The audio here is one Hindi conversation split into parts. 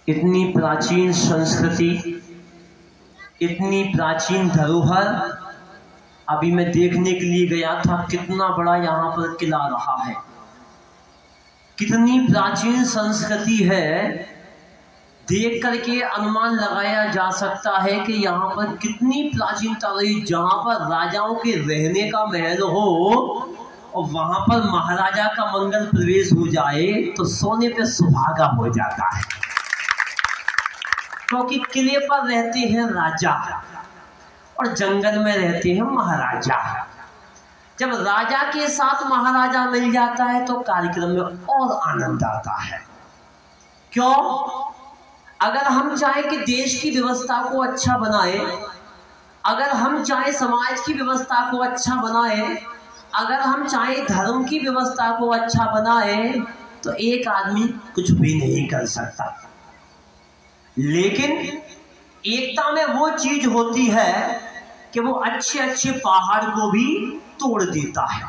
इतनी प्राचीन संस्कृति, इतनी प्राचीन धरोहर। अभी मैं देखने के लिए गया था, कितना बड़ा यहाँ पर किला रहा है, कितनी प्राचीन संस्कृति है। देख करके अनुमान लगाया जा सकता है कि यहाँ पर कितनी प्राचीनता रही। जहाँ पर राजाओं के रहने का महल हो और वहाँ पर महाराजा का मंगल प्रवेश हो जाए तो सोने पे सुहागा हो जाता है, क्योंकि किले पर रहते हैं राजा और जंगल में रहते हैं महाराजा। जब राजा के साथ महाराजा मिल जाता है तो कार्यक्रम में और आनंद आता है। क्यों? अगर हम चाहें कि देश की व्यवस्था को अच्छा बनाए, अगर हम चाहें समाज की व्यवस्था को अच्छा बनाए, अगर हम चाहें धर्म की व्यवस्था को अच्छा बनाए, तो एक आदमी कुछ भी नहीं कर सकता। लेकिन एकता में वो चीज होती है कि वो अच्छे अच्छे पहाड़ को भी तोड़ देता है।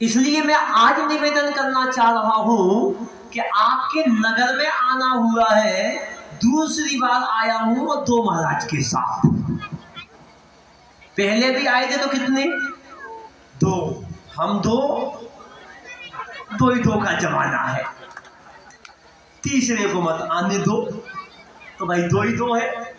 इसलिए मैं आज निवेदन करना चाह रहा हूं कि आपके नगर में आना हुआ है, दूसरी बार आया हूं और 2 महाराज के साथ। पहले भी आए थे तो कितने? 2। हम 2 ही 2 का जमाना है, तीसरे को मत आने दो। तो भाई 2 ही 2 है।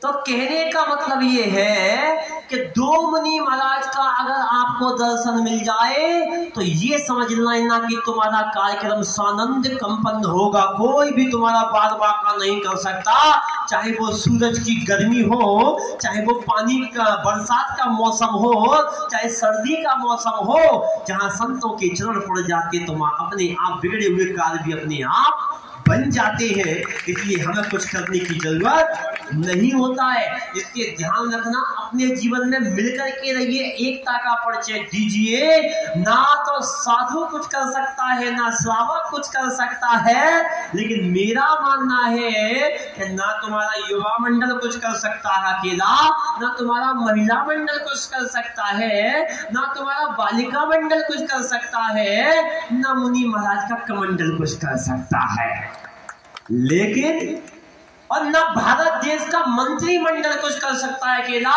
तो कहने का मतलब ये है कि 2 मुनि महाराज का अगर आपको दर्शन मिल जाए तो ये समझ लेना कि तुम्हारा कार्यक्रम सानंद संपन्न होगा। कोई भी तुम्हारा बाल बाका नहीं कर सकता, चाहे वो सूरज की गर्मी हो, चाहे वो पानी का बरसात का मौसम हो, चाहे सर्दी का मौसम हो। जहां संतों के चरण पड़ जाते तो अपने आप बिगड़े हुए कार्य भी अपने आप बन जाते हैं। इसलिए हमें कुछ करने की जरूरत नहीं होता है। इसलिए ध्यान रखना, अपने जीवन में मिलकर के रहिए, एकता का परिचय दीजिए। ना तो साधु कुछ कर सकता है, ना श्रावक कुछ कर सकता है, लेकिन मेरा मानना है कि ना तुम्हारा युवा मंडल कुछ कर सकता है अकेला, ना तुम्हारा महिला मंडल कुछ कर सकता है, ना तुम्हारा बालिका मंडल कुछ कर सकता है, ना मुनि महाराज का कमंडल कुछ कर सकता है। लेकिन और न भारत देश का मंत्रिमंडल कुछ कर सकता है अकेला।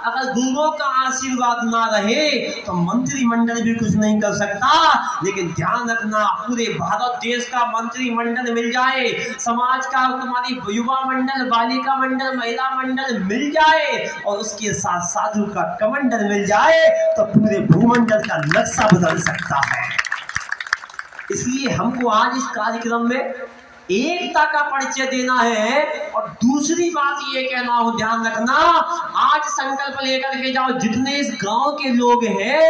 अगर गुरुओं का आशीर्वाद ना रहे तो मंत्रिमंडल भी कुछ नहीं कर सकता। लेकिन ध्यान रखना, पूरे भारत देश का मंत्रिमंडल मिल जाए, समाज का तुम्हारी युवा मंडल, बालिका मंडल, महिला मंडल मिल जाए और उसके साथ साधु का कमंडल मिल जाए तो पूरे भूमंडल का नक्शा बदल सकता है। इसलिए हमको आज इस कार्यक्रम में एकता का परिचय देना है। और दूसरी बात ये कहना हो, ध्यान रखना, आज संकल्प लेकर के जाओ, जितने इस गांव के लोग हैं,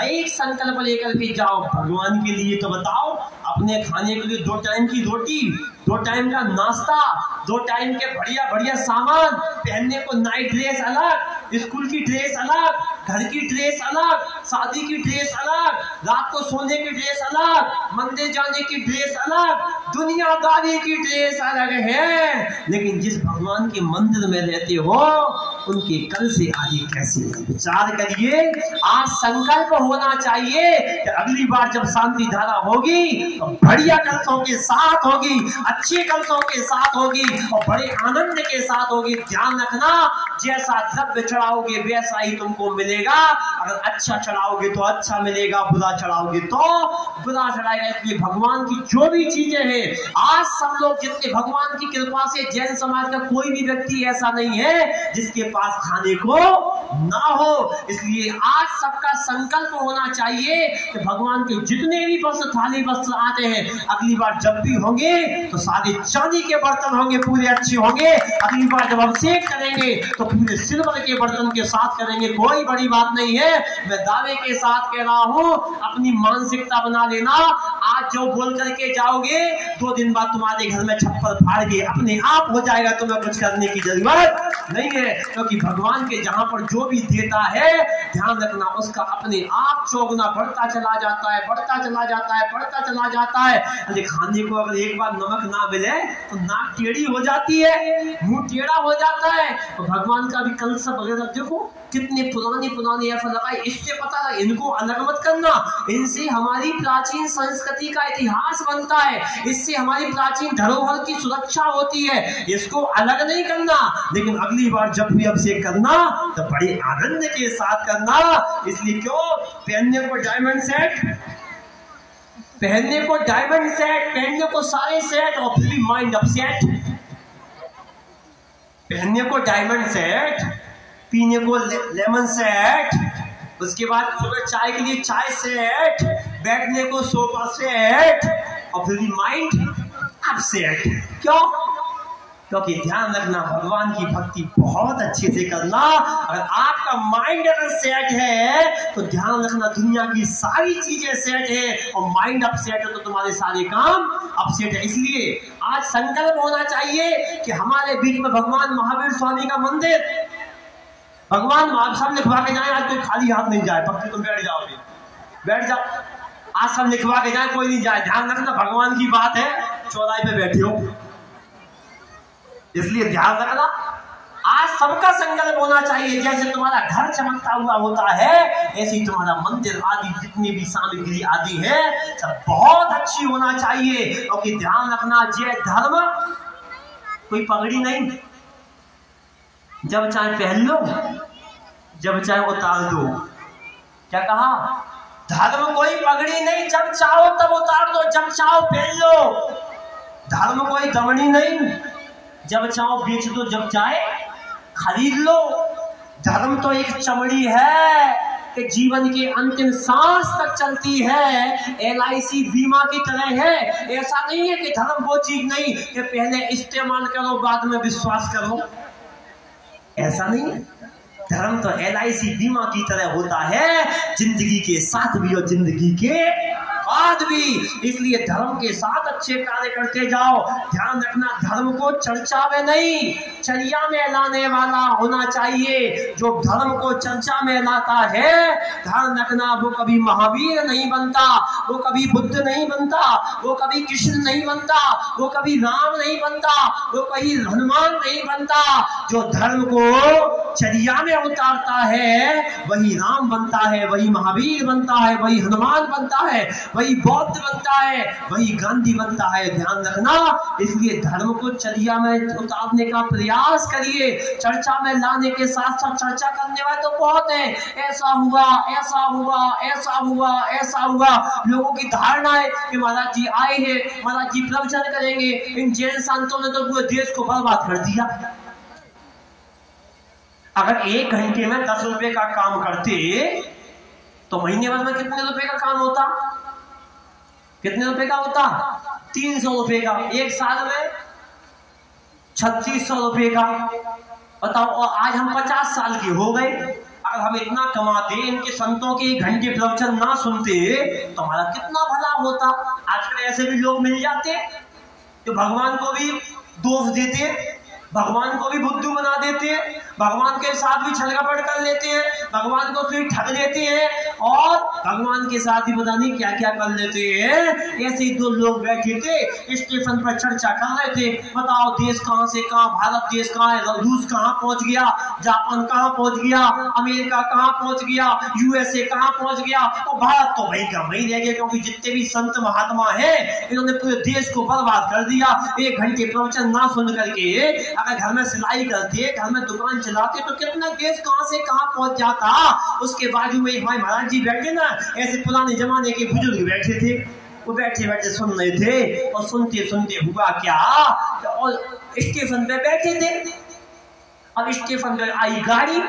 एक संकल्प लेकर के जाओ भगवान के लिए। तो बताओ, अपने खाने के लिए 2 टाइम की रोटी, 2 टाइम का नाश्ता, 2 टाइम के बढ़िया बढ़िया सामान, पहनने को नाइट ड्रेस अलग, स्कूल की ड्रेस अलग, घर की ड्रेस अलग, शादी की ड्रेस अलग, रात को सोने की ड्रेस अलग, मंदिर जाने की ड्रेस अलग, दुनियादारी की ड्रेस अलग है। लेकिन जिस भगवान के मंदिर में रहते हो उनके कल से आगे कैसे विचार करिए। आज संकल्प होना चाहिए कि अगली बार जब शांति धारा होगी तो बढ़िया कलशों के साथ होगी, अच्छे कलशों के साथ होगी और बड़े आनंद के साथ होगी। ध्यान रखना, जैसा द्रव्य चढ़ाओगे वैसा ही तुमको मिलेगा। अगर अच्छा चढ़ाओगे तो अच्छा मिलेगा, बुरा चढ़ाओगे तो बुरा चढ़ाएगा। इसलिए भगवान की जो भी चीजें हैं, आज सब लोग जितने भगवान की कृपा से जैन समाज का कोई भी व्यक्ति ऐसा नहीं है जिसके पास खाने को ना हो। इसलिए आज सबका संकल्प होना चाहिए कि भगवान के जितने भी वस्त्र, थाली वस्त्र आते हैं, अगली बार जब भी होंगे तो सारे चांदी के बर्तन होंगे, पूरे अच्छे होंगे। अगली बार जब अभिषेक करेंगे तो पूरे सिल्वर के बर्तन के साथ करेंगे। कोई बड़ी बात नहीं है, मैं दावे के साथ कह रहा हूं। अपनी मानसिकता बना लेना, आज जो बोल करके जाओगे 2 दिन बाद तुम्हारे घर में छप्पर फाड़ के अपने आप हो जाएगा। तुम्हें कुछ करने की जरूरत नहीं है, क्योंकि भगवान के जहां पर जो जो भी देता है ध्यान रखना उसका अपने आप चौगुना बढ़ता चला जाता है, बढ़ता चला जाता है, बढ़ता चला जाता है। अरे खाने को अगर एक बार नमक ना मिले तो नाक टेढ़ी हो जाती है, मुंह टेढ़ा हो जाता है। तो भगवान का भी कंसेप्ट वगैरह देखो कितने पुराने ऐसा लगा, इससे पता लगा इनको अलग मत करना, इनसे हमारी प्राचीन संस्कृति का इतिहास बनता है, इससे हमारी प्राचीन धरोहर की सुरक्षा होती है, इसको अलग नहीं करना। लेकिन अगली बार जब भी अभिषेक करना तो बड़े आनंद के साथ करना। इसलिए क्यों पहनने को डायमंड सेट, पहनने को डायमंड सेट, पहनने को सारे सेट और फिर भी माइंड अपसेट। पहनने को डायमंड सेट, पीने को लेमन सेट, उसके बाद सुबह चाय के लिए चाय सेट, बैठने को सोफा सेट और फिर माइंड अपसेट। क्यों? क्योंकि ध्यान रखना भगवान की भक्ति बहुत अच्छे से करना। अगर आपका माइंड अगर सेट है तो ध्यान रखना दुनिया की सारी चीजें सेट है, और माइंड अपसेट है तो तुम्हारे सारे काम अपसेट है। इसलिए आज संकल्प होना चाहिए कि हमारे बीच में भगवान महावीर स्वामी का मंदिर, भगवान आप सब लिखवा के जाए, आज कोई खाली हाथ नहीं जाए। पक्की तुम बैठ जाओ, बैठ जाओ, आज सब लिखवा के जाए, कोई नहीं जाए। ध्यान रखना भगवान की बात है, चौराहे पे बैठे हो, इसलिए ध्यान रखना। आज सबका संकल्प होना चाहिए, जैसे तुम्हारा घर चमकता हुआ होता है ऐसे ही तुम्हारा मंदिर आदि जितनी भी सामग्री आदि है सब बहुत अच्छी होना चाहिए। क्योंकि ध्यान रखना जय धर्म कोई पगड़ी नहीं, जब चाहे पहन लो, जब चाहे उतार दो। क्या कहा? धर्म कोई पगड़ी नहीं, जब चाहो तब उतार दो, जब चाहो पहन लो। धर्म कोई दमड़ी नहीं, जब चाहो बेच दो, जब चाहे खरीद लो। धर्म तो एक चमड़ी है कि जीवन के अंतिम सांस तक चलती है, LIC बीमा की तरह है। ऐसा नहीं है कि धर्म वो चीज नहीं कि पहले इस्तेमाल करो बाद में विश्वास करो, ऐसा नहीं है। धर्म तो LIC बीमा की तरह होता है, जिंदगी के साथ भी और जिंदगी के बाद भी। इसलिए धर्म के साथ अच्छे कार्य करते जाओ। ध्यान रखना धर्म को चर्चा में नहीं चर्या में लाने वाला होना चाहिए। जो धर्म को चर्चा में लाता है ध्यान रखना वो कभी महावीर नहीं बनता, वो कभी बुद्ध नहीं बनता, वो कभी कृष्ण नहीं बनता, वो कभी राम नहीं बनता, वो कभी हनुमान नहीं बनता। जो धर्म को चर्या में उतारता है वही राम बनता है, वही महावीर बनता है, वही हनुमान बनता है, वही बौद्ध बनता है, वही गांधी बनता है। ध्यान रखना। इसलिए धर्म को चर्या में उतारने का प्रयास करिए, चर्चा में लाने के साथ साथ चर्चा करने वाले तो बहुत है। ऐसा हुआ, ऐसा हुआ, ऐसा हुआ, ऐसा हुआ। लोगों की धारणा है कि महाराज जी आए हैं, महाराज जी प्रवचन करेंगे। इन जैन संतों ने तो पूरे देश को बर्बाद कर दिया। अगर 1 घंटे में 10 रुपए का काम करते तो महीने भर में कितने रुपए का काम होता? कितने रुपए का होता? 300 रुपए का। 1 साल में 3600 रुपए का। बताओ, और आज हम 50 साल के हो गए। अगर हम इतना कमाते, इनके संतों के 1 घंटे प्रवचन ना सुनते तो हमारा कितना भला होता। आजकल ऐसे भी लोग मिल जाते जो भगवान को भी दोष देते, भगवान को भी बुद्धू बना देते हैं, भगवान के साथ भी छलकपट कर लेते हैं, भगवान को फिर ठग लेते हैं और भगवान के साथ ही पता नहीं क्या क्या कर लेते हैं। ऐसे ही 2 लोग बैठे थे स्टेशन पर चर्चा कर रहे थे। बताओ देश कहां से कहां, भारत देश कहां है, रूस कहां पहुंच गया, जापान कहां पहुंच गया, अमेरिका कहां पहुंच गया, USA कहां पहुंच गया, और भारत तो वही का वही रह गया। क्योंकि जितने भी संत महात्मा हैं इन्होंने पूरे देश को बर्बाद कर दिया। 1 घंटे प्रवचन ना सुन करके अगर घर में सिलाई करते, घर में दुकान चलाते तो कितना देश कहां से कहां पहुंच जाता। उसके बाजू में भाई महाराज जी बैठे ना, ऐसे पुराने जमाने के बुजुर्ग बैठे थे, वो बैठे बैठे सुन रहे थे। और सुनते सुनते हुआ क्या, और स्टेशन पे बैठे थे। अब स्टेशन पे आई गाड़ी,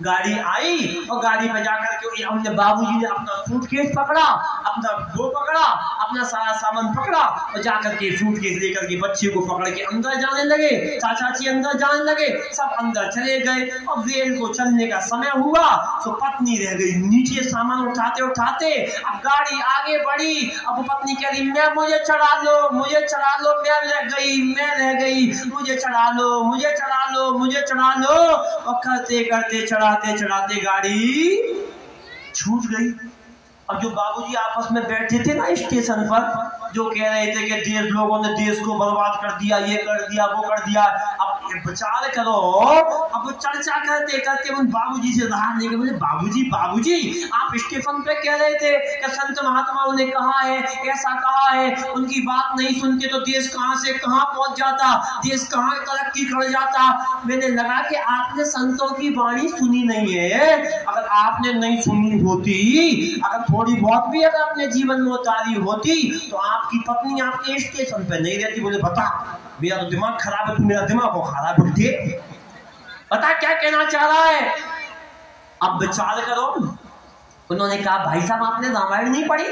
गाड़ी आई और गाड़ी में जाकर के हमने बाबूजी ने अपना सूटकेस पकड़ा, अपना वो पकड़ा, अपना सारा सामान पकड़ा और जाकर के सूटकेस लेकर के बच्चे को पकड़ के अंदर जाने लगे। चाचाजी अंदर जाने लगे, सब अंदर चले गए। अब रेल को चलने का समय हुआ तो पत्नी रह गई नीचे सामान उठाते उठाते। अब गाड़ी आगे बढ़ी, अब पत्नी कह रही मैं मुझे चढ़ा लो, मुझे चढ़ा लो, मैं रह गई, मैं रह गई, मुझे चढ़ा लो, मुझे चढ़ा लो, मुझे चढ़ा लो। और करते करते चढ़ा चढ़ाते चढ़ाते गाड़ी छूट गई। अब जो बाबूजी आपस में बैठे थे ना स्टेशन पर, जो कह रहे थे कि देश लोगों ने देश को बर्बाद कर दिया, ये कर दिया, वो कर दिया, अब विचार करो। अब वो चर्चा करते करते उन बाबूजी से रहा नहीं, बोले बाबूजी बाबूजी आप स्टेशन पे कह रहे थे कि संत महात्माओं ने कहा है, ऐसा कहा है, उनकी बात नहीं सुनते तो देश कहां से कहां पहुंच जाता, देश कहां तरक्की कर जाता। मैंने लगा कि आपने संतों की वाणी सुनी नहीं है। अगर आपने नहीं सुनी होती, अगर थोड़ी बहुत भी अगर अपने जीवन में उतारी होती, तो आपकी पत्नी आपके स्टेशन पे नहीं रहती। बोले बता, मेरा तो दिमाग खराब है, तू मेरा दिमाग को खराब कर दे, बता क्या कहना चाह रहा है। अब विचार करो। उन्होंने कहा भाई साहब आपने रामायण नहीं पढ़ी,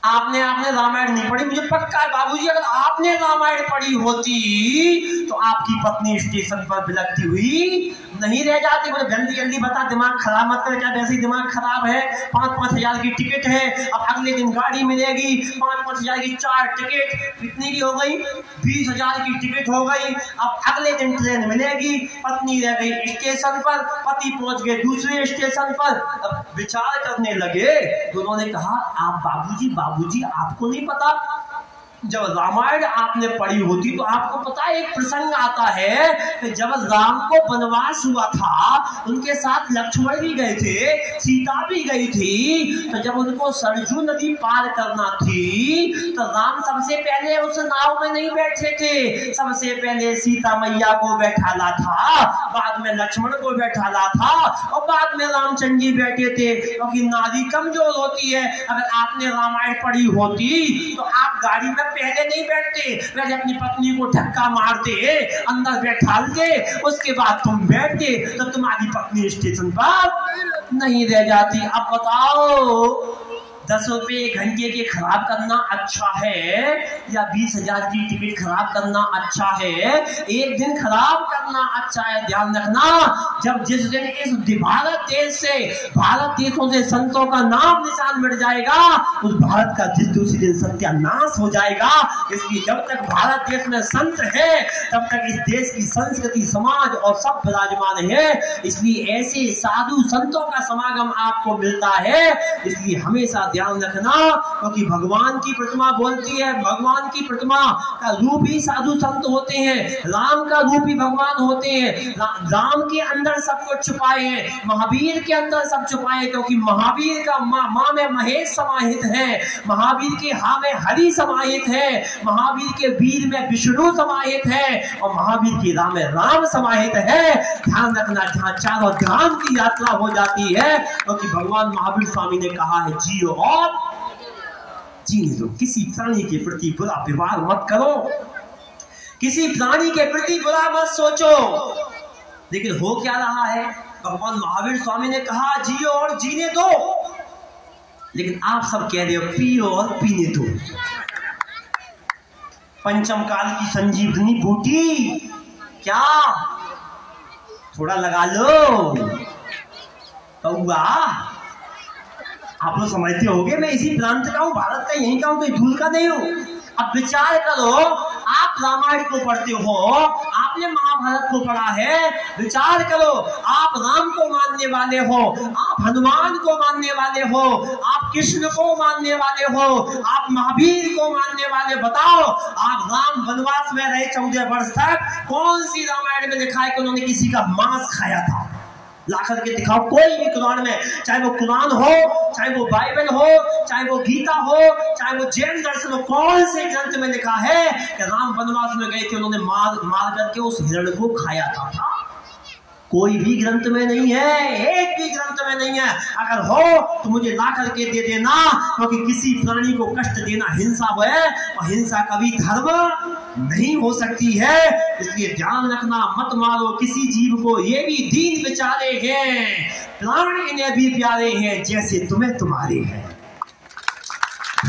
आपने रामायण नहीं पढ़ी। मुझे पक्का है बाबूजी अगर आपने रामायण पढ़ी होती तो आपकी पत्नी स्टेशन पर बिलखती हुई नहीं रह जाती। बोले जल्दी जल्दी बता, दिमाग खराब मत कर, क्या वैसे ही दिमाग खराब है। 5-5 हजार की टिकट है, अब अगले दिन गाड़ी मिलेगी, 5-5 हजार की 4 टिकट, कितनी की हो गई, 20 हजार की टिकट हो गई। अब अगले दिन ट्रेन मिलेगी, पत्नी रह गई स्टेशन पर, पति पहुंच गए दूसरे स्टेशन पर। अब विचार करने लगे तो उन्होंने कहा आप बाबूजी आपको नहीं पता, जब रामायण आपने पढ़ी होती तो आपको पता है एक प्रसंग आता है कि जब राम को वनवास हुआ था, उनके साथ लक्ष्मण भी गए थे, सीता भी गई थी, तो जब उनको सरजू नदी पार करना थी तो राम सबसे पहले उस नाव में नहीं बैठे थे, सबसे पहले सीता मैया को बैठाला था, बाद में लक्ष्मण को बैठाला था और बाद में रामचंद्र जी बैठे थे। क्योंकि नारी कमजोर होती है। अगर आपने रामायण पढ़ी होती तो आप गाड़ी में पहले नहीं बैठते, पहले अपनी पत्नी को धक्का मारते, अंदर बैठालते, उसके बाद तुम बैठते, तो तुम्हारी पत्नी स्टेशन पर नहीं रह जाती। अब बताओ 10 रुपये घंटे के खराब करना अच्छा है या 20 हजार की टिकट खराब करना अच्छा है, एक दिन खराब करना अच्छा है। ध्यान रखना, जब जिस दिन इस भारत देश से, भारत देशों से संतों का नाम निशान मिट जाएगा, उस भारत का दूसरी दिन सत्यानाश हो जाएगा। इसलिए जब तक भारत देश में संत है तब तक इस देश की संस्कृति, समाज और सब विराजमान है। इसलिए ऐसे साधु संतों का समागम आपको मिलता है। इसलिए हमेशा ध्यान रखना, क्योंकि भगवान की प्रतिमा बोलती है, भगवान की प्रतिमा का रूप ही साधु संत होते हैं, राम का रूप ही भगवान होते हैं। राम के अंदर सब कुछ छुपाए हैं, महावीर के अंदर सब छुपाए, क्योंकि महावीर का माँ में महेश समाहित है, महावीर के हा में हरि समाहित है, महावीर के वीर में विष्णु समाहित है और महावीर की राम में राम समाहित है। ध्यान रखना, जहाँ चारों धाम की यात्रा हो जाती है, क्योंकि भगवान महावीर स्वामी ने कहा है जियो और जीने दो, किसी प्राणी के प्रति बुरा व्यवहार मत करो, किसी प्राणी के प्रति बुरा मत सोचो। लेकिन हो क्या रहा है, भगवान महावीर स्वामी ने कहा जियो और जीने दो, लेकिन आप सब कह रहे हो पियो और पीने दो। पंचम काल की संजीवनी बूटी क्या थोड़ा लगा लो कौआ। आप लोग समझते होंगे मैं इसी प्रांत का हूँ, भारत का यहीं का हूँ, कोई दूर का नहीं हूँ। अब विचार करो, आप रामायण को पढ़ते हो, आपने महाभारत को पढ़ा है, विचार करो, आप राम को मानने वाले हो, आप हनुमान को मानने वाले हो, आप कृष्ण को मानने वाले हो, आप महावीर को मानने वाले, बताओ आप राम वनवास में रहे 14 वर्ष तक, कौन सी रामायण में लिखा है कि उन्होंने किसी का मांस खाया था? ला करके दिखाओ कोई भी कुरान में, चाहे वो कुरान हो, चाहे वो बाइबल हो, चाहे वो गीता हो, चाहे वो जैन दर्शन हो, कौन से ग्रंथ में लिखा है कि राम वनवास में गए थे, उन्होंने मार करके उस हिरण को खाया था? कोई भी ग्रंथ में नहीं है, एक भी ग्रंथ में नहीं है। अगर हो तो मुझे ला करके दे देना, क्योंकि किसी प्राणी को कष्ट देना हिंसा है और हिंसा कभी धर्म नहीं हो सकती है। इसलिए ध्यान रखना, मत मारो किसी जीव को, ये भी दीन बेचारे हैं, प्राण इन्हें भी प्यारे हैं जैसे तुम्हें तुम्हारे हैं।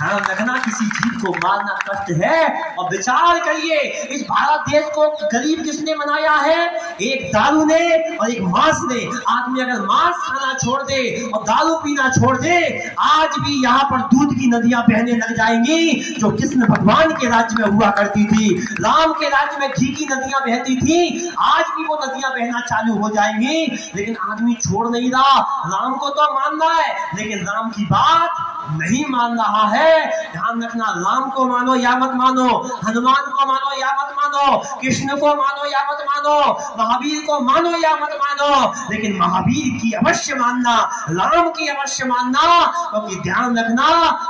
ध्यान रखना, किसी जीव को मारना कष्ट है। और विचार करिए, इस भारत देश को गरीब किसने बनाया है? एक दारू ने और एक मांस ने। आदमी अगर मांस खाना छोड़ दे और दारू पीना छोड़ दे, आज भी यहाँ पर दूध की नदियां बहने लग जाएंगी, जो कृष्ण भगवान के राज्य में हुआ करती थी। राम के राज्य में घी की नदियां बहती थी, आज भी वो नदियां बहना चालू हो जाएंगी। लेकिन आदमी छोड़ नहीं रहा। राम को तो मानना है, लेकिन राम की बात नहीं मान रहा है। ध्यान रखना, राम को मानो या मत मानो, हनुमान को मानो या मत मानो, कृष्ण को मानो या मत मानो, महावीर को मानो या मत मानो, लेकिन महावीर की अवश्य मानना, राम की अवश्य मानना। क्योंकि ध्यान रखना,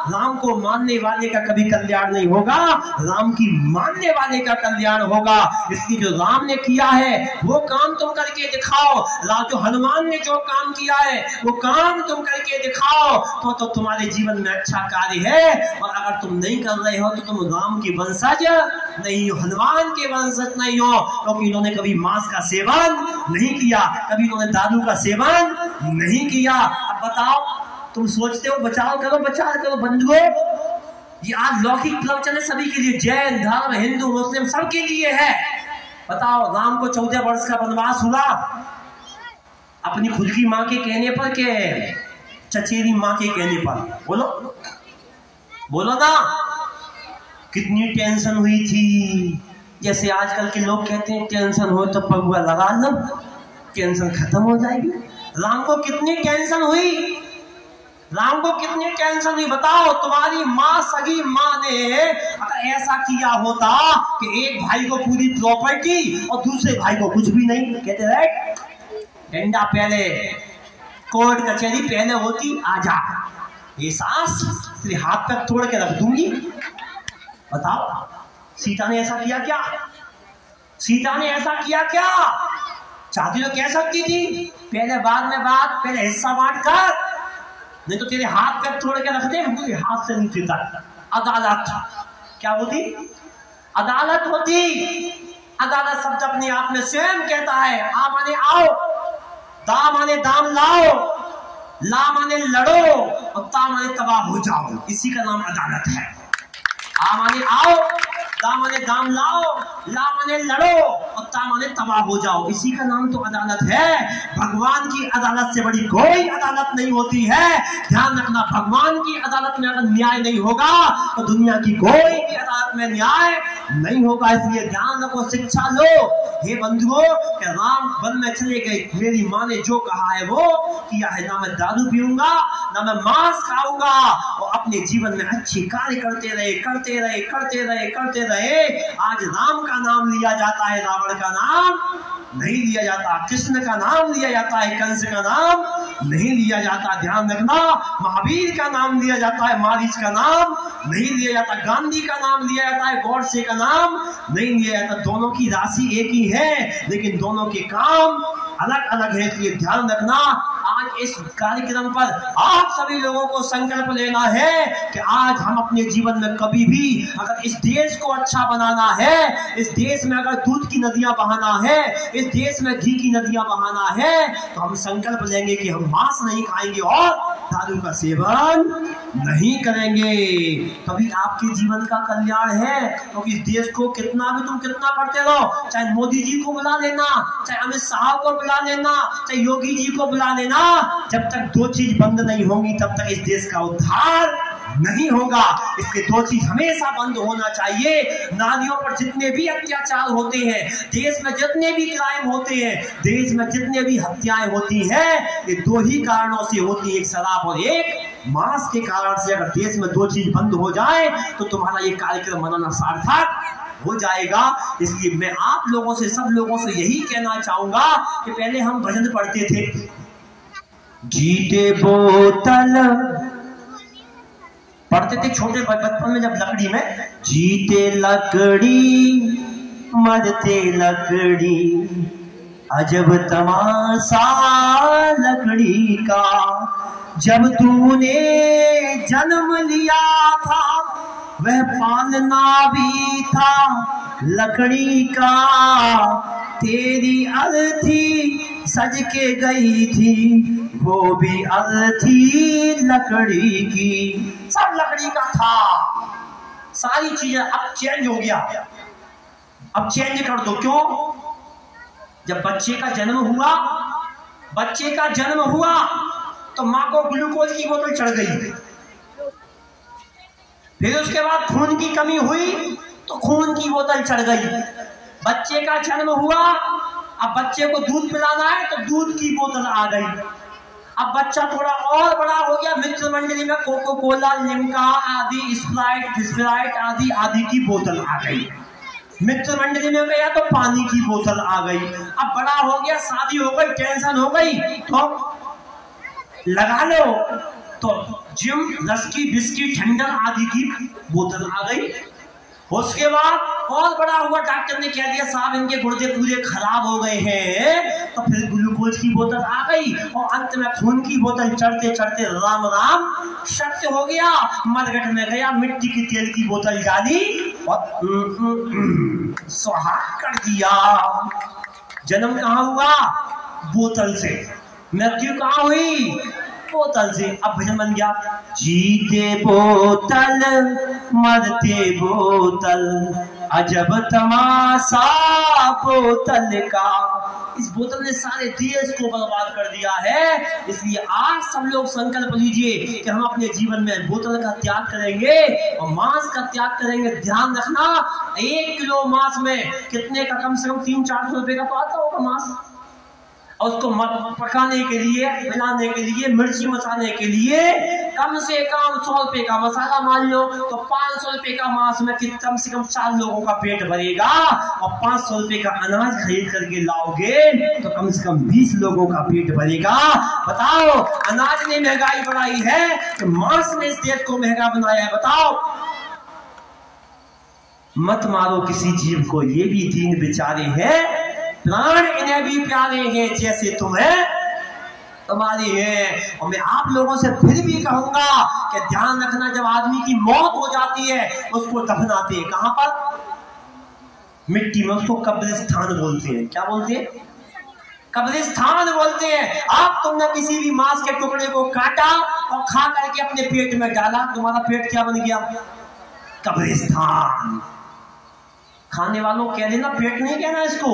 राम को मानने वाले का कभी कल्याण नहीं होगा, राम की मानने वाले का कल्याण होगा। इसलिए जो राम ने किया है वो काम तुम करके दिखाओ। जो हनुमान ने जो काम किया है वो काम तुम करके दिखाओ, तो तुम्हारे जीवन में अच्छा कार्य है। और अगर तुम नहीं कर रहे हो तो तुम राम के वंशज नहीं हो, हनुमान के वंशज नहीं हो। क्योंकि इन्होंने कभी मांस का सेवन नहीं किया, कभी इन्होंने दारू का सेवन नहीं किया। अब बताओ, तुम सोचते हो बचाव करो बचाव करो, बंधुओं ये आज लौकिक प्रवचन है सभी के लिए, जैन धर्म हिंदू मुस्लिम सबके लिए है। बताओ, राम को 14 वर्ष का वनवास हुआ अपनी खुद की माँ के कहने पर के चचेरी माँ के कहने पर? बोलो बोलो ना, कितनी टेंशन हुई थी। जैसे आजकल के लोग कहते हैं टेंशन हो तो पगुआ लगा लो, टेंशन खत्म हो जाएगी। राम को कितनी टेंशन हुई, राम को कितनी टेंशन हुई। बताओ, तुम्हारी माँ, सगी माँ ने अगर ऐसा किया होता कि एक भाई को पूरी प्रॉपर्टी और दूसरे भाई को कुछ भी नहीं, कहते राइट, डंडा पहले, कोर्ट कचहरी पहले होती, आजा, ये सास तेरे हाथ तक तोड़ के रख दूंगी। बताओ, सीता ने ऐसा किया क्या? सीता ने ऐसा किया क्या? चाहती तो कह सकती थी पहले बाद में बात, पहले हिस्सा बांट कर, नहीं तो तेरे हाथ पैर तोड़ के रख दे, हम तेरे हाथ से नीचे तक। अदालत क्या होती? अदालत होती। अदालत शब्द अपने आप में स्वयं कहता है, आ माने आओ, दा माने दाम लाओ, ला माने लड़ो और ता माने तबाह हो जाओ, इसी का नाम अदालत है। आ माने आओ, दा माने दाम लाओ, ला माने लड़ो और ता माने तबाह हो जाओ, इसी का नाम तो अदालत है। भगवान की अदालत से बड़ी कोई अदालत नहीं होती है। ध्यान रखना, भगवान की अदालत में अगर न्याय नहीं होगा तो दुनिया की कोई भी अदालत में न्याय नहीं होगा। इसलिए ध्यान रखो, शिक्षा लो। हे बंधुओं, कि राम वन में चले गए, मेरी माँ ने जो कहा है वो किया है, ना मैं दारू पीऊंगा ना मैं मांस खाऊंगा, और अपने जीवन में अच्छे कार्य करते रहे करते रहे करते रहे करते रहे। आज राम का नाम लिया जाता है, रावण का नाम नहीं लिया जाता, कृष्ण का नाम लिया जाता है, कंस का नाम नहीं लिया जाता। ध्यान रखना, महावीर का नाम लिया जाता है, मारीच का नाम नहीं लिया जाता, गांधी का नाम लिया जाता है, गॉडसे का नाम नहीं लिया जाता। दोनों की राशि एक ही है, लेकिन दोनों के काम अलग अलग है। इसलिए ध्यान रखना, आज इस कार्यक्रम पर आप सभी लोगों को संकल्प लेना है कि आज हम अपने जीवन में कभी भी अगर इस देश को अच्छा बनाना है, इस देश में अगर दूध की नदियां बहाना है, इस देश में घी की नदियां बहाना है, तो हम संकल्प लेंगे कि हम मांस नहीं खाएंगे और दारू का सेवन नहीं करेंगे। तभी आपके जीवन का कल्याण है। क्योंकि इस देश को कितना भी तुम कितना करते रहो, चाहे मोदी जी को बुला लेना, चाहे अमित शाह को बुला लेना, चाहे योगी जी को बुला लेना, जब तक दो चीज बंद नहीं होंगी तब तक इस देश का उद्धार नहीं होगा। इसके दो चीज हमेशा बंद होना चाहिए। नारियों पर जितने भी अत्याचार होते हैं, देश में जितने भी क्राइम होते हैं, देश में जितने भी हत्याएं होती हैं, ये दो ही कारणों से होती है, एक शराब और एक मांस के कारण से। अगर देश में दो चीज बंद हो जाए तो तुम्हारा ये कार्यक्रम मनाना सार्थक हो जाएगा। इसलिए मैं आप लोगों से, सब लोगों से यही कहना चाहूंगा कि पहले हम भजन पढ़ते थे, जीते बोतल पढ़ते थे छोटे बचपन में, जब लकड़ी में, जीते लकड़ी मरते लकड़ी, अजब तमाशा लकड़ी का, जब तूने जन्म लिया था वह पालना भी था लकड़ी का, तेरी अर्थी सज के गई थी वो भी अर्थी लकड़ी की, सब लकड़ी का था, सारी चीजें। अब चेंज हो गया, अब चेंज कर दो। क्यों? जब बच्चे का जन्म हुआ तो माँ को ग्लूकोज की बोतल चढ़ गई, फिर उसके बाद खून की कमी हुई तो खून की बोतल चढ़ गई। बच्चे का जन्म हुआ, अब बच्चे को दूध पिलाना है तो दूध की बोतल आ गई। अब बच्चा थोड़ा और बड़ा हो गया, मित्र मंडली में कोको कोला, लिम्का आदि, स्प्राइट आदि आदि की बोतल आ गई। मित्र मंडली में गया तो पानी की बोतल आ गई। अब बड़ा हो गया, शादी हो गई, टेंशन हो गई तो लगा लो तो जिम, रस्की, बिस्किट, ठंडा आदि की बोतल आ गई। उसके बाद और बड़ा हुआ, डॉक्टर ने कह दिया साहब इनके गुर्दे पूरे खराब हो गए हैं, तो फिर ग्लूकोज की बोतल आ गई और अंत में खून की बोतल चढ़ते चढ़ते राम राम सत्य हो गया। मरघट में गया, मिट्टी की तेल की बोतल डाली और सुहा कर दिया। जन्म कहाँ हुआ? बोतल से। मृत्यु कहाँ हुई? बोतल से। अब भजन बन गया, जीते बोतल मरते बोतल, अजब तमाशा बोतल का। इस बोतल ने सारे देश को बर्बाद कर दिया है। इसलिए आज सब लोग संकल्प लीजिए कि हम अपने जीवन में बोतल का त्याग करेंगे और मांस का त्याग करेंगे। ध्यान रखना, 1 किलो मांस में कितने का? कम से कम 300-400 रुपए का तो आता होगा मांस। और उसको पकाने के लिए, मिलाने के लिए, मिर्ची मसाने के लिए कम से कम 100 रुपए का मसाला मान लो तो 500 रुपए का मांस में कम से कम 4 लोगों का पेट भरेगा। और 500 रुपए का अनाज खरीद करके लाओगे तो कम से कम 20 लोगों का पेट भरेगा। बताओ, अनाज ने महंगाई बढ़ाई है तो मांस ने इस देश को महंगा बनाया है। बताओ, मत मारो किसी जीव को, ये भी दीन बेचारे हैं, प्राण इन्हें भी प्यारे हैं जैसे तुम्हें तुम्हारे हैं। और मैं आप लोगों से फिर भी कहूंगा कि ध्यान रखना, जब आदमी की मौत हो जाती है उसको दफनाते हैं कहां पर? मिट्टी में। उसको कब्रिस्तान बोलते हैं। क्या बोलते हैं? कब्रिस्तान बोलते हैं। आप तुमने किसी भी मांस के टुकड़े को काटा और खा करके अपने पेट में डाला, तुम्हारा पेट क्या बन गया? कब्रिस्तान। खाने वालों कह देना पेट नहीं कहना, इसको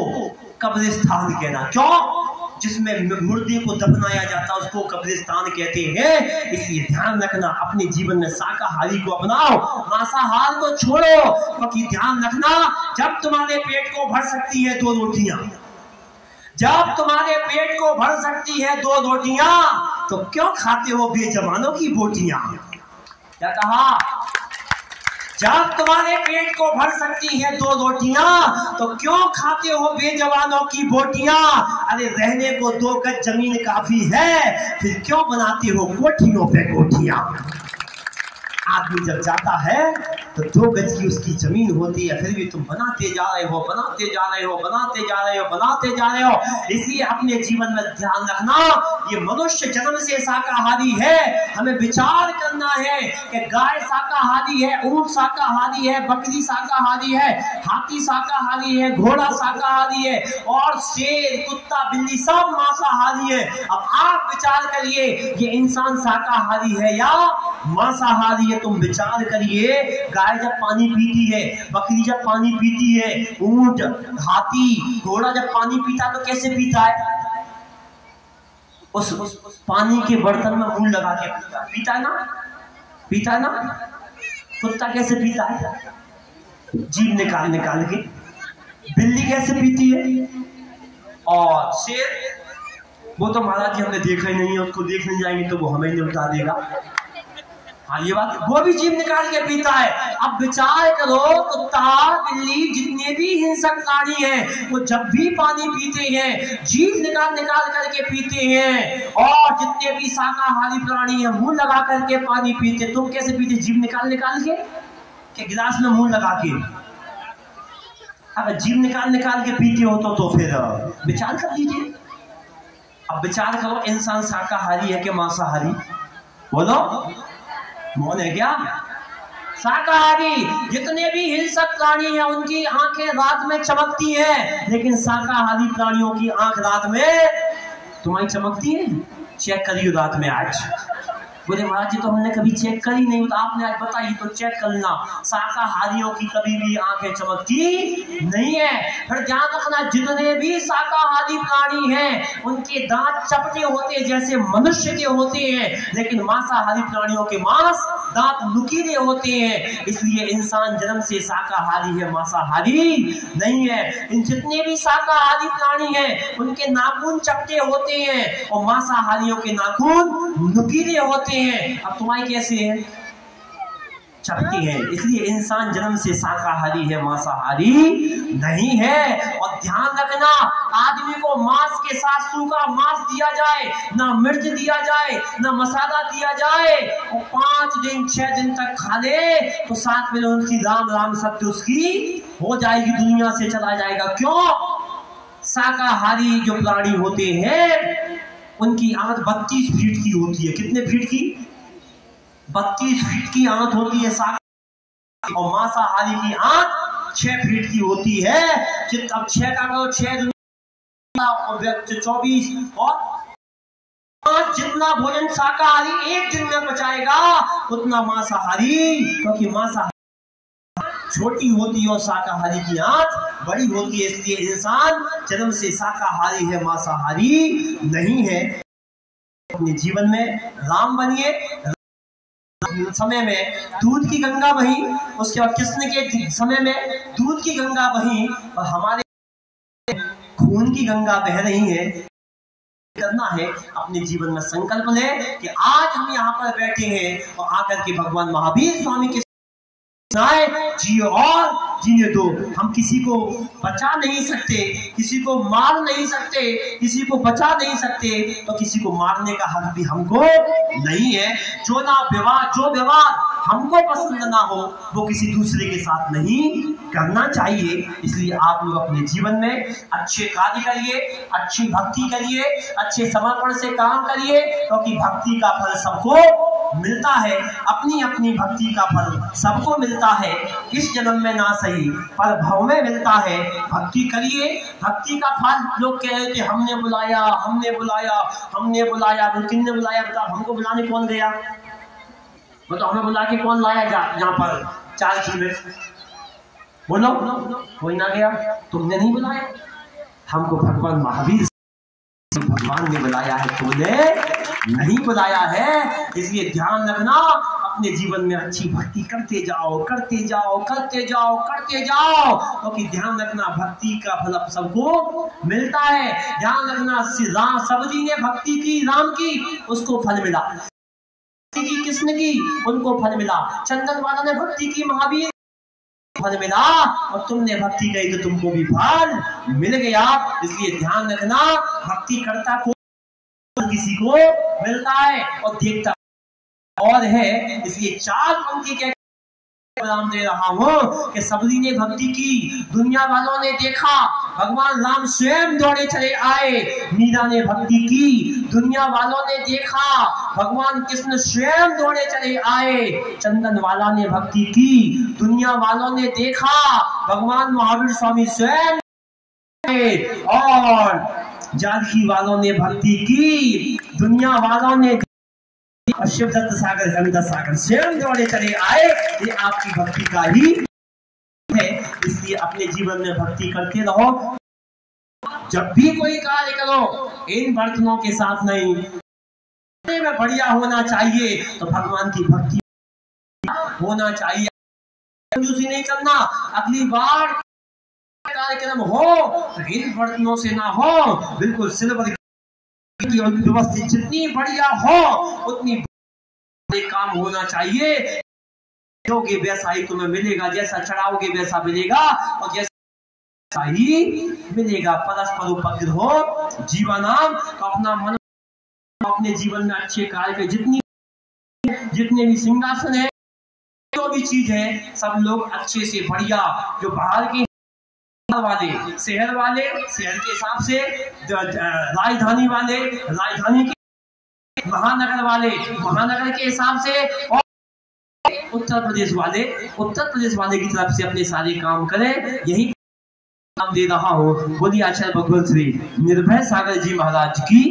कब्रिस्तान कहना। क्यों? जिसमें मुर्दे को दफनाया जाता है उसको कब्रिस्तान कहते हैं। इसलिए ध्यान रखना, अपने जीवन में शाकाहारी को अपनाओ, मांसाहार को छोड़ो। क्योंकि ध्यान रखना, जब तुम्हारे पेट को भर सकती है 2 रोटियां, जब तुम्हारे पेट को भर सकती है 2 रोटियां, तो क्यों खाते हो बेजमानों की बोटियां? क्या कहा? जब तुम्हारे पेट को भर सकती है 2 रोटियां, तो क्यों खाते हो बेजवानों की बोटियां? अरे रहने को 2 गज जमीन काफी है, फिर क्यों बनाते हो कोठियों पे कोठियां? आदमी जब जाता है तो 2 गज की उसकी जमीन होती है, फिर भी तुम बनाते जा रहे हो, बनाते जा रहे हो, बनाते जा रहे हो, बनाते जा रहे हो। इसलिए अपने जीवन में ध्यान रखना, ये मनुष्य जन्म से शाकाहारी है। हमें विचार करना है कि गाय शाकाहारी है, ऊंट शाकाहारी है, बकरी शाकाहारी है, हाथी शाकाहारी है, घोड़ा शाकाहारी है और शेर, कुत्ता, बिल्ली सब मांसाहारी है। अब आप विचार करिए, ये इंसान शाकाहारी है या मांसाहारी है? तुम विचार करिए। गाय जब पानी पीती है, बकरी जब पानी पीती है, ऊंट, हाथी, घोड़ा जब पानी पीता तो कैसे पीता है? उस पानी के बर्तन में मुंह लगा के पीता है ना? पीता है ना? कुत्ता कैसे पीता है? जीभ निकाल निकाल के। बिल्ली कैसे पीती है? और शेर, वो तो महाराज जी हमने देखा ही नहीं है, उसको देखने जाएंगे तो वो हमें नहीं उठा देगा। हाँ, ये बात, वो भी जीभ निकाल के पीता है। अब विचार करो, कुत्ता, बिल्ली, जितने भी हिंसक प्राणी हैं, वो जब भी पानी पीते हैं जीभ निकाल निकाल करके पीते हैं। और जितने भी शाकाहारी प्राणी हैं मुंह लगा करके पानी पीते। तुम कैसे पीते? जीभ निकाल निकाल के गिलास में मुंह लगा के? अगर जीभ निकाल निकाल के पीते हो तो फिर विचार कर लीजिए। अब विचार करो, इंसान शाकाहारी है कि मांसाहारी? बोलो, मौन है क्या? शाकाहारी। जितने भी हिंसक प्राणी हैं उनकी आंखें रात में चमकती हैं, लेकिन शाकाहारी प्राणियों की आंख रात में तुम्हारी चमकती है? चेक करियो रात में आज। बोले महाराज जी तो हमने कभी चेक करी नहीं, तो आपने आज बताई तो चेक करना। शाकाहारियों की कभी भी आंखें चमकती नहीं है। फिर ध्यान रखना, जितने भी शाकाहारी प्राणी हैं उनके दांत चपटे होते हैं जैसे मनुष्य के होते हैं, लेकिन मांसाहारी प्राणियों के दांत नुकीले होते हैं। इसलिए इंसान जन्म से शाकाहारी है, मांसाहारी नहीं है। इन जितने भी शाकाहारी प्राणी हैं उनके नाखून चपटे होते हैं और मांसाहारियों के नाखून नुकीले होते हैं। अब तुम्हारी कैसे है? चपटी है। इसलिए इंसान जन्म से शाकाहारी है, मांसाहारी नहीं है। और ध्यान रखना, आदमी को मांस के साथ सूखा मांस दिया जाए, ना मिर्च दिया जाए, ना मसाला दिया जाए, और 5 दिन 6 दिन तक खा ले तो 7 में उनकी राम राम शब्द उसकी हो जाएगी, दुनिया से चला जाएगा। क्यों? शाकाहारी जो प्राणी होते हैं उनकी आंत 32 फीट की होती है। कितने फीट की? 32 फीट की आंत होती है शाकाहारी, और मांसाहारी की आंत 6 फीट की होती है। अब 6 का करो 6 और 24 और जितना भोजन शाकाहारी एक दिन में पचाएगा उतना मांसाहारी, क्योंकि मांसाहारी छोटी होती है और शाकाहारी की आंत बड़ी होती है। इसलिए इंसान जन्म से शाकाहारी है, मांसाहारी नहीं है। अपने जीवन में राम बनिए। समय में दूध की गंगा बही, उसके बाद कृष्ण के समय में दूध की गंगा बही, और हमारे खून की गंगा बह रही है। करना है, अपने जीवन में संकल्प ले कि आज हम यहाँ पर बैठे हैं और आकर के भगवान महावीर स्वामी के जियो और जीने दो। हम किसी को बचा नहीं सकते, किसी को मार नहीं सकते, किसी को बचा नहीं सकते, तो किसी को मारने का हक भी हमको नहीं है। जो व्यवहार हमको पसंद ना हो वो किसी दूसरे के साथ नहीं करना चाहिए। इसलिए आप लोग अपने जीवन में अच्छे कार्य करिए, अच्छी भक्ति करिए, अच्छे समर्पण से काम करिए, क्योंकि भक्ति का फल सबको मिलता है। अपनी अपनी भक्ति का फल सबको मिलता है। इस जन्म में ना सही पर भव में मिलता है। भक्ति करिए, भक्ति का फल। लोग कह रहे थे हमने बुलाया, हमने बुलाया, हमने बुलाया। किसने बुलाया? बताओ, हमको बुलाने कौन गया? बताओ, हमें बुला के कौन लाया यहाँ पर 4 खीर में? बोलो, कोई ना गया। तुमने नहीं बुलाया, हमको भगवान महावीर भगवान ने बुलाया है, तुमने नहीं बुलाया है। इसलिए ध्यान रखना, अपने जीवन में अच्छी भक्ति करते जाओ, करते जाओ, करते जाओ, करते जाओ, क्योंकि ध्यान रखना भक्ति का फल सबको मिलता है। ध्यान रखना, सबरी ने भक्ति की राम की, उसको फल मिला। की कृष्ण की, उनको फल मिला। चंदन वाला ने भक्ति की, महावीर फल मिला, और तुमने भक्ति कही तो तुमको भी फल मिल गया। इसलिए ध्यान रखना, भक्ति करता को किसी को मिलता है और देखता और है। इसलिए 4 पंक्ति के नाम दे रहा हूं कि सबरी ने भक्ति की, दुनिया वालों ने देखा, भगवान राम स्वयं दौड़े चले आए। मीरा ने भक्ति की, दुनिया वालों ने देखा, भगवान कृष्ण स्वयं दौड़े चले आए। चंदन वाला ने भक्ति की, दुनिया वालों ने देखा, भगवान महावीर स्वामी स्वयं। और जानकी वालों ने भक्ति की, दुनिया वालों ने, और शिवदत्त सागर गंगा सागर स्वयं दौड़े चले आए। ये आपकी भक्ति का ही है। इसलिए अपने जीवन में भक्ति करते रहो। जब भी कोई कार्य करो इन बर्तनों के साथ नहीं, में बढ़िया होना चाहिए तो भगवान की भक्ति होना चाहिए। कंजूसी नहीं करना। अगली बार कार्यक्रम हो तो इन बर्तनों से ना हो, बिल्कुल सिल्वर की व्यवस्था जितनी बढ़िया हो उतनी काम होना चाहिए। दोगे वैसा ही तुम्हें मिलेगा, जैसा चढ़ाओगे वैसा मिलेगा और जैसा ही मिलेगा। परस्पर उपकृत हो जीवनाम। तो अपना मन, अपने जीवन में अच्छे कार्य के जितने भी सिंहासन है, जो भी चीज है, सब लोग अच्छे से बढ़िया, जो बाहर के वाले, शहर वाले शहर के हिसाब से, राजधानी वाले राजधानी के, महानगर वाले महानगर के हिसाब से, और उत्तर प्रदेश वाले की तरफ से अपने सारे काम करें। यही काम दे रहा हूँ। बोलिए आचार्य भगवान श्री निर्भय सागर जी महाराज की।